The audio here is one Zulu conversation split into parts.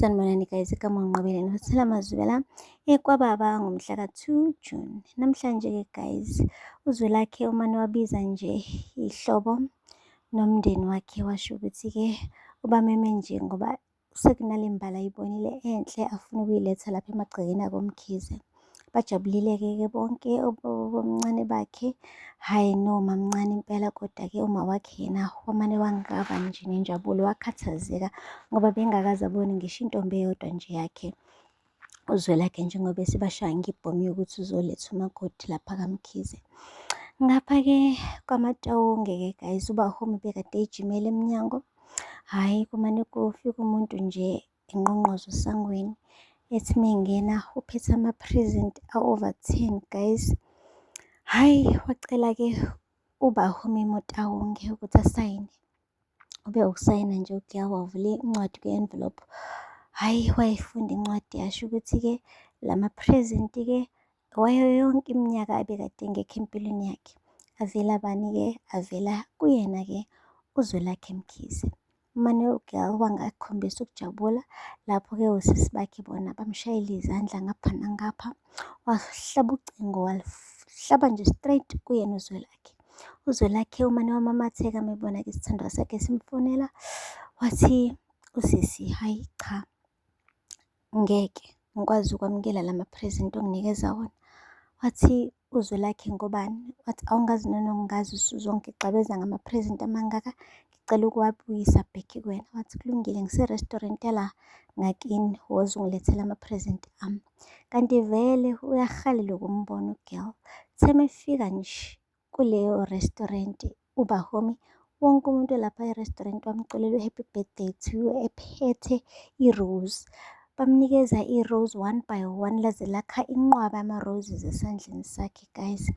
Sanibonani guys, igama ngiNqobeleni Fathela Mazwela kwababa ngomhla ka-2 June. Namhlanje-ke guys, uZwelakhe umane wabiza nje ihlobo nomndeni wakhe, washo ukuthi-ke ubameme nje ngoba sekunale mbala ayibonile enhle afuna ukuyiletha lapha emagcekeni akoMkhize. Bajabulile-ke bonke obomncane bakhe, hhayi noma mncane impela, kodwa-ke uma wakhe yena wamane wangaba nje nenjabulo, wakhathazeka ngoba bengakaze abone ngisho intombi eyodwa nje yakhe uZwelakhe njengoba esibashaya ngibhomu yokuthi uzoletha umakoti lapha kaMkhize. Ngapha-ke kwaMatawunge-ke guys, uBahumi bekade ejimele emnyango, hhayi kumane kufika umuntu nje engqongqoza esangweni ethi mengena uphethe ama-present a-over 10 guys. Hhayi wacela-ke uBahumi Motawunge ukuthi asayine, ube ukusayina nje uGiya wavula incwadi kwi-envelope. Hhayi wayefunda incwadi yasho ukuthi-ke lama-present-ke wayo yonke iminyaka abekade engekho empilweni yakhe avela bani-ke, avela kuyena-ke uZwelakhe Mkhize. Umane uGiya wangakhombisa ukujabula, lapho-ke osisi bakhe bona bamshayela izandla ngapha nangapha, wahlaba ucingo, waluhlaba nje straight kuyena uZwelakhe. uZwelakhe umane wamamatheka mebona-ke isithandwa sakhe simfonela, wathi usisi, hhayi cha, ngeke ngikwazi ukwamukela lama-present onginikeza wona. Wathi uZwelakhe ngobani? Wathi awungazi nanongazi uzongigxabeza ngama-present amangaka, ngicela ukuwabuyisa back kuwena. Wathi kulungile, ngise-restaurant yala ngakini, woza ungilethela ama-present ami. Kanti vele uyahalelwa ukumbona uGiya. Uthe mefika nje kuleyo restaurant uBahumi, wonke umuntu lapha e-restaurant wamculela u-happy birthday to you ephethe i-rose. Bamnikeza i-rose one by one, laze lakha inqwaba ama-roses esandleni sakhe guys.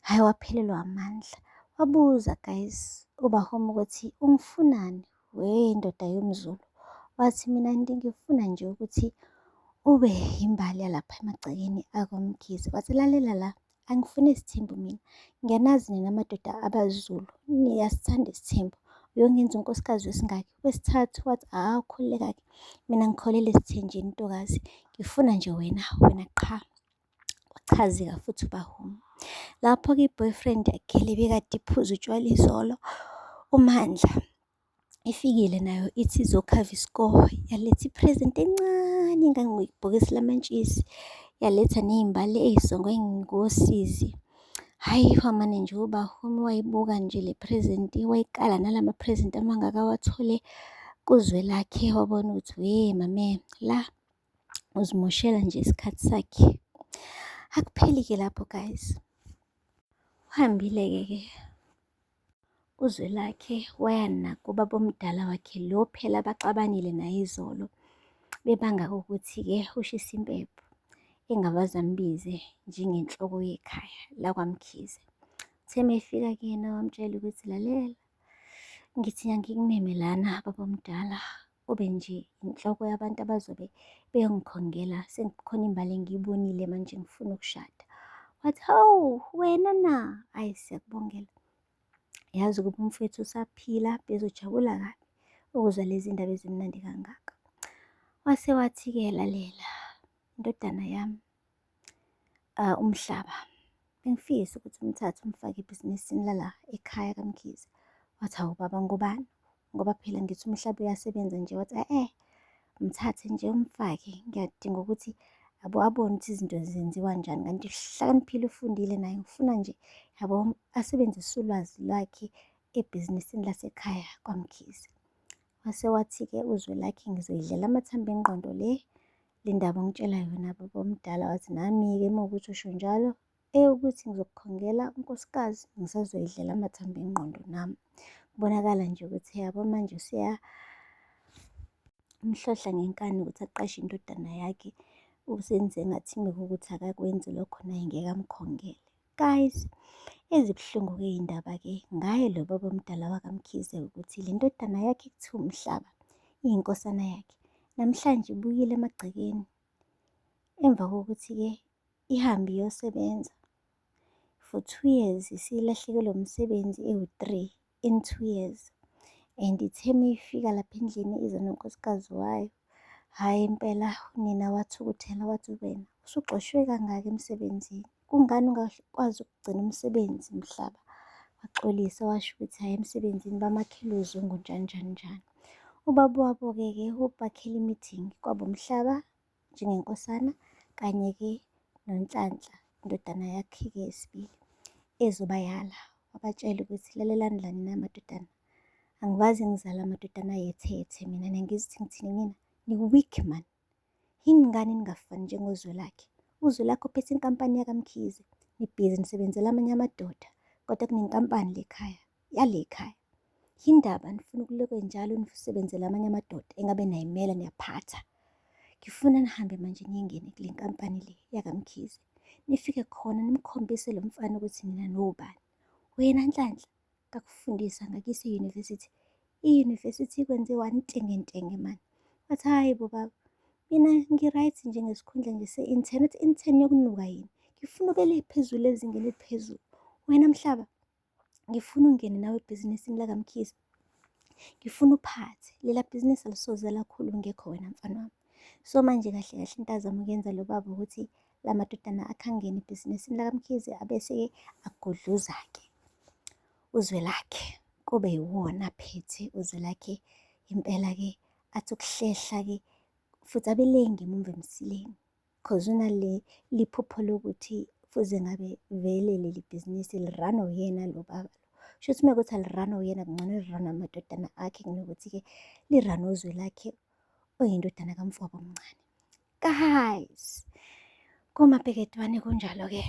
Hhayi waphelelwa amandla, wabuza guys uBahumi ukuthi ungifunani we ndoda yomZulu? Wathi mina ngifuna nje ukuthi ube yimbali yalapha emagcekeni akoMkhize. Wathi lalela la, angifuni isithembu mina, ngiyanazi nina amadoda abaZulu niyasithanda isithembu, uyongenza unkosikazi wesingaki, wesithathu. Wathi khululeka-ke, mina ngikholelwa esithenjini ntokazi, ngifuna nje wena qha. Wachazeka futhi uBahumi. Lapho-ke i-boyfriend yakhe le bekade iphuza utshwala izolo, uMandla, ifikile nayo ithi izokhava isikole, yaletha i-present encane engangibhokisi lamantshisi, yaletha ney'mbali ey'songwe ngosizi. Hhayi wamane nje uBahumi wayibuka nje le present, wayikala nalama-present amangaka awathole kuZwelakhe, wabona ukuthi we mame, la uzimoshela nje isikhathi sakhe. Akupheli-ke lapho guys, uhambile-ke uZwelakhe waya nakuba bomdala wakhe lo phela baxabanile naye izolo, bebanga ukuthi-ke ushisa impepho engavaze ambize njengenhloko yekhaya lakwaMkhize. Uthe mefika kuyena wamtshela ukuthi lalela, ngithi angikumeme lana baba omdala, ube nje inhloko yabantu abazobe beyongikhongela, sekukhona imbali engiyibonile manje ngifuna ukushada. Wathi hawu wena na, hhayi siyakubongela, yazi ukuba umfethu usaphila, bezojabula kabi ukuzwa lezi ndaba ezimnandi kangaka. Wase wathi-ke lalela indodana yami, Umhlaba bengifisa ukuthi umthathe umfake ebhizinisini lala ekhaya kaMkhize. Wathi hawu baba ngobani? Ngoba phela ngithi uMhlaba uyasebenza nje. Wathi mthathe nje umfake, ngiyadinga ukuthi abone ukuthi izinto zenziwa njani, kanti hlakaniphile ufundile naye, ngifuna nje yabo asebenzise ulwazi lwakhe ebhizinisini lasekhaya kwaMkhize. Wase wathi-ke uZwelakhe ngizoyidlela amathambo engqondo le ndaba ongitshela yona baba omdala. Wathi nami-ke uma ukuthi usho njalo, ukuthi ngizokukhongela unkosikazi, ngisazoyidlela amathambo engqondo nami. Kubonakala nje ukuthi yabo manje umhlohla ngenkani ukuthi aqashe indodana yakhe, usenze ngathi ukuthi akakwenzi lokho naye ngeke amkhongele. Guys, ezibuhlungu-ke iy'ndaba-ke ngaye lo baba omdala wakaMkhize ukuthi le ndodana yakhe kuthiwa uMhlaba iyinkosana yakhe namhlanje ibuyile emagcekeni emva kokuthi-ke ihambe iyosebenza for 2 years, isilahlekelwe umsebenzi ewu-3 in 2 years. And ithe meyifika lapha endlini iza nonkosikazi wayo, hhayi impela unina wathukuthela wathi, wena usuxoshwe kangaka emsebenzini, kungani ungakwazi ukugcina umsebenzi Mhlaba? Waxolisa washo ukuthi hhayi emsebenzini bamakhela uzungu njani njani njani. Ubaba wabo-ke ubakhela i-meeting kwabo Mhlaba njengenkosana kanye-ke noNhlanhla indodana yakhe-ke yesibili ezobayala. Wabatshela ukuthi lalelani lani namadodana, angivazi ngizala amadodana ayethethe mina, niyangiza ukuthi ngithini mina? Ni-weak man. Yini ngani ningafani njengozwelakhe? Uzwelakhe uphethe inkampani yakaMkhize, nibhizi nisebenzela amanye amadoda, kodwa kunenkampani lekhaya, yalekhaya. Yini ndaba nifuna ukulokwe njalo nisebenzela amanye amadoda engabe nayimela niyaphatha? Ngifuna nihambe manje niyengene kule nkampani le yakaMkhize, nifike khona nimkhombise lo mfana ukuthi nina nobani. Wena Nhlanhla, ngakufundisa ngakuyisa e-university. I-university ikwenze wanitengentenge mani. Wathi hhayi bo baba, mina ngi-right nje ngesikhundla nje se-intern. Uthi intern yokunuka yini? Ngifuna ubele phezulu ezingeni eliphezulu. Wena Mhlaba, ngifuna ungene nawe ebhizinisini lakaMkhize, ngifuna uphathe lela bhizinisi alisoze lakhulu ungekho wena mfana wami. So manje kahle kahle into azama ukuyenza lo baba ukuthi la madodana akhangene ebhizinisini lakaMkhize, abese-ke agodluza-ke Uzwelakhe, kube yiwona aphethe Uzwelakhe. Impela-ke athi ukuhlehla-ke futhi abelengi emuva emsileni, cause liphupho lokuthi fuze ngabe vele leli bhizinisi liranwa uyena lo baba lo. Shuthi uma kuwukuthi aliranwa uyena, kungcono liranwa amadodana akhe kunokuthi-ke liranwe Uzwelakhe oyindodana kamfowabo omncane. Guys, kumabheketwane kunjalo-ke,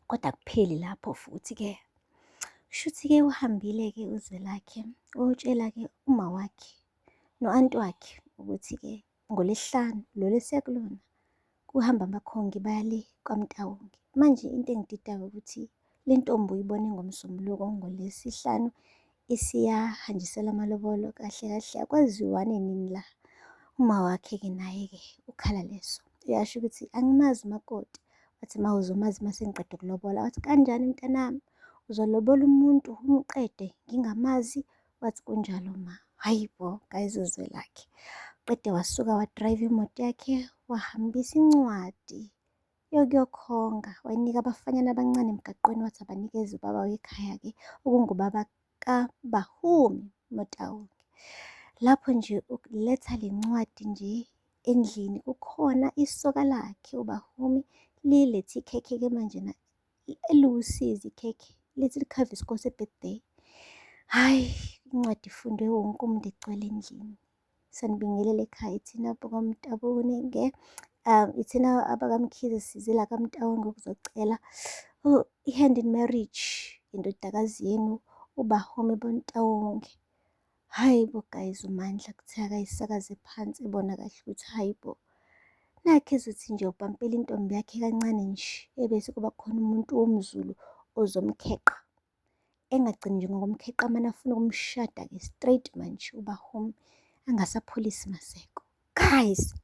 kodwa akupheli lapho futhi-ke. Shuthi-ke uhambile-ke Uzwelakhe uyotshela-ke uma wakhe no-anti wakhe ukuthi-ke ngoLwesihlanu lolu esiya kulona kuhamba amakhongi baya le kwaMtawunge. Manje into engididayo ukuthi le ntombi uyibone ngoMsombuluko, ngoLwesihlanu isiyahanjisela amalobolo kahle kahle akwaziwane nini la. Uma wakhe-ke naye-ke ukhala leso, uyasho ukuthi angimazi umakoti. Wathi ma uzomazi mase ngiqeda ukulobola. Wathi kanjani mntanami, uzolobola umuntu umqede ngingamazi? Wathi kunjalo ma. Hayi bo guys, Uzwelakhe qede wasuka wadrayiva imoto yakhe wahambisa incwadi yokuyokhonga, wayinika abafanyana abancane emgaqweni, wathi abanikeze ubaba wekhaya-ke okungubaba kaBahumi Motawunge. Lapho nje ukuletha le ncwadi nje endlini kukhona isoka lakhe uBahumi lilethe ikhekhe-ke manje eluwusizi ikhekhe lithi likhave isikhosi birthday. Hhayi, incwadi ifundwe wonke umuntu egcwele endlini. Sanibingelela ekhaya ithina abakaMtabune-ke, ithina abakaMkhize size la kaMtawunge ukuzocela i-hand in marriage indodakazi yenu uBahumi boNtawunge. Hayi bo guys, uMandla kuthiwa akayisakaze phansi ebona kahle ukuthi hayi bo, nakhe ezothi nje upampela intombi yakhe kancane nje, ebese kuba khona umuntu womZulu ozomkheqa, engagcini nje ngokumkheqa mane afuna ukumshada-ke straight manje uBahumi angasapholisi maseko. Guys,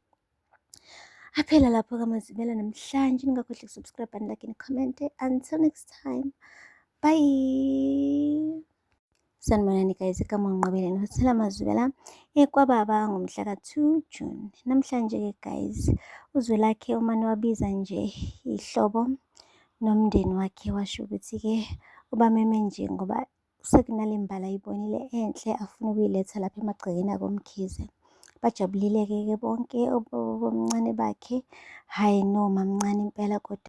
aphela lapho-ke amazibela namhlanje. Ningakhohlwa ukusubscribe and like and comment. Until next time, bye. Sanibonani guys, igama ngiNgqobeleni Nothula Mazwela kwababa ngomhla ka-2 June. Namhlanje-ke guys, Uzwelakhe umane wabiza nje ihlobo nomndeni wakhe, washo ukuthi-ke ubameme nje ngoba sekunale mbala ayibonile enhle afuna ukuyiletha lapha emagcekeni akoMkhize. Bajabulile-ke bonke obomncane bakhe, hhayi no mamncane impela kodwa